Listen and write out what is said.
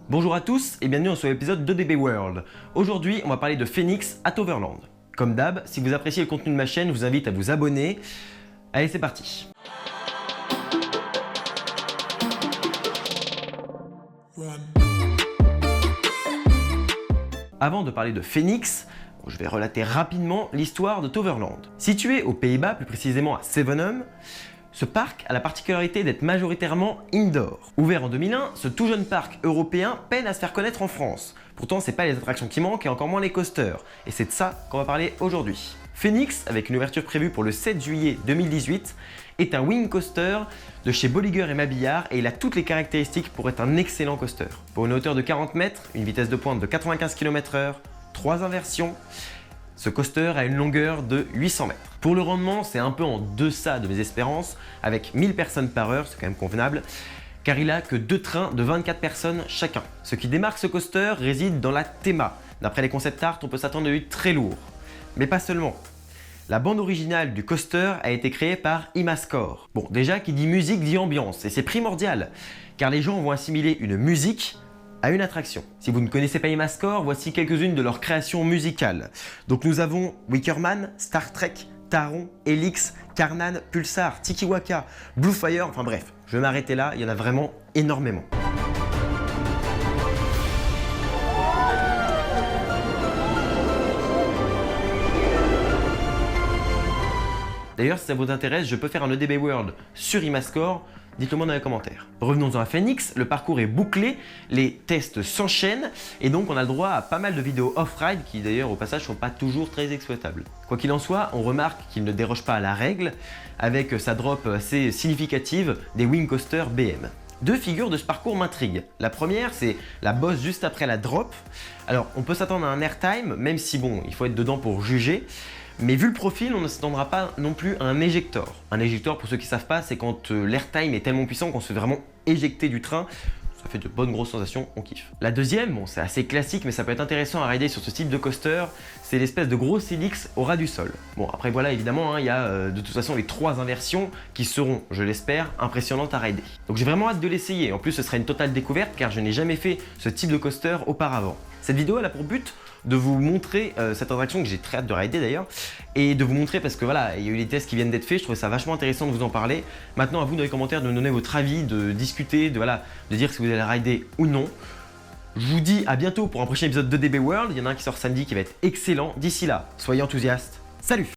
Bonjour à tous et bienvenue sur l'épisode de DB World. Aujourd'hui, on va parler de Phoenix at Overland. Comme d'hab, si vous appréciez le contenu de ma chaîne, je vous invite à vous abonner. Allez, c'est parti. Avant de parler de Phoenix, je vais relater rapidement l'histoire de Toverland. Situé aux Pays-Bas, plus précisément à Zevenum, ce parc a la particularité d'être majoritairement indoor. Ouvert en 2001, ce tout jeune parc européen peine à se faire connaître en France. Pourtant, c'est pas les attractions qui manquent et encore moins les coasters. Et c'est de ça qu'on va parler aujourd'hui. Phoenix, avec une ouverture prévue pour le 7 juillet 2018, est un wing coaster de chez Bolliger & Mabillard et il a toutes les caractéristiques pour être un excellent coaster. Pour une hauteur de 40 mètres, une vitesse de pointe de 95 km/h, 3 inversions, ce coaster a une longueur de 800 mètres. Pour le rendement, c'est un peu en deçà de mes espérances, avec 1000 personnes par heure, c'est quand même convenable, car il a que 2 trains de 24 personnes chacun. Ce qui démarque ce coaster réside dans la théma. D'après les concept art, on peut s'attendre à du très lourd. Mais pas seulement. La bande originale du coaster a été créée par Imascore. Bon, déjà, qui dit musique dit ambiance, et c'est primordial, car les gens vont assimiler une musique à une attraction. Si vous ne connaissez pas Imascore, voici quelques-unes de leurs créations musicales. Donc nous avons Wickerman, Star Trek, Taron, Helix, Karnan, Pulsar, Tikiwaka, Blue Fire, enfin bref, je vais m'arrêter là, il y en a vraiment énormément. D'ailleurs, si ça vous intéresse, je peux faire un EDB World sur Imascore, dites-le moi dans les commentaires. Revenons-en à Phoenix, le parcours est bouclé, les tests s'enchaînent et donc on a le droit à pas mal de vidéos off-ride qui d'ailleurs au passage sont pas toujours très exploitables. Quoi qu'il en soit, on remarque qu'il ne déroge pas à la règle avec sa drop assez significative des Wing Coaster BM. Deux figures de ce parcours m'intriguent. La première, c'est la bosse juste après la drop. Alors, on peut s'attendre à un airtime, même si bon, il faut être dedans pour juger. Mais vu le profil, on ne s'attendra pas non plus à un éjector. Un éjector, pour ceux qui ne savent pas, c'est quand l'airtime est tellement puissant qu'on se fait vraiment éjecter du train. Ça fait de bonnes grosses sensations, on kiffe. La deuxième, bon c'est assez classique mais ça peut être intéressant à rider sur ce type de coaster, c'est l'espèce de gros Helix au ras du sol. Bon après voilà évidemment, il y a de toute façon les 3 inversions qui seront, je l'espère, impressionnantes à rider. Donc j'ai vraiment hâte de l'essayer, en plus ce sera une totale découverte car je n'ai jamais fait ce type de coaster auparavant. Cette vidéo elle a pour but de vous montrer cette attraction que j'ai très hâte de rider d'ailleurs et de vous montrer parce que voilà, il y a eu les tests qui viennent d'être faits, je trouvais ça vachement intéressant de vous en parler. Maintenant à vous dans les commentaires de me donner votre avis, de discuter, de dire si vous allez rider ou non. Je vous dis à bientôt pour un prochain épisode de DB World, il y en a un qui sort samedi qui va être excellent. D'ici là, soyez enthousiastes, salut!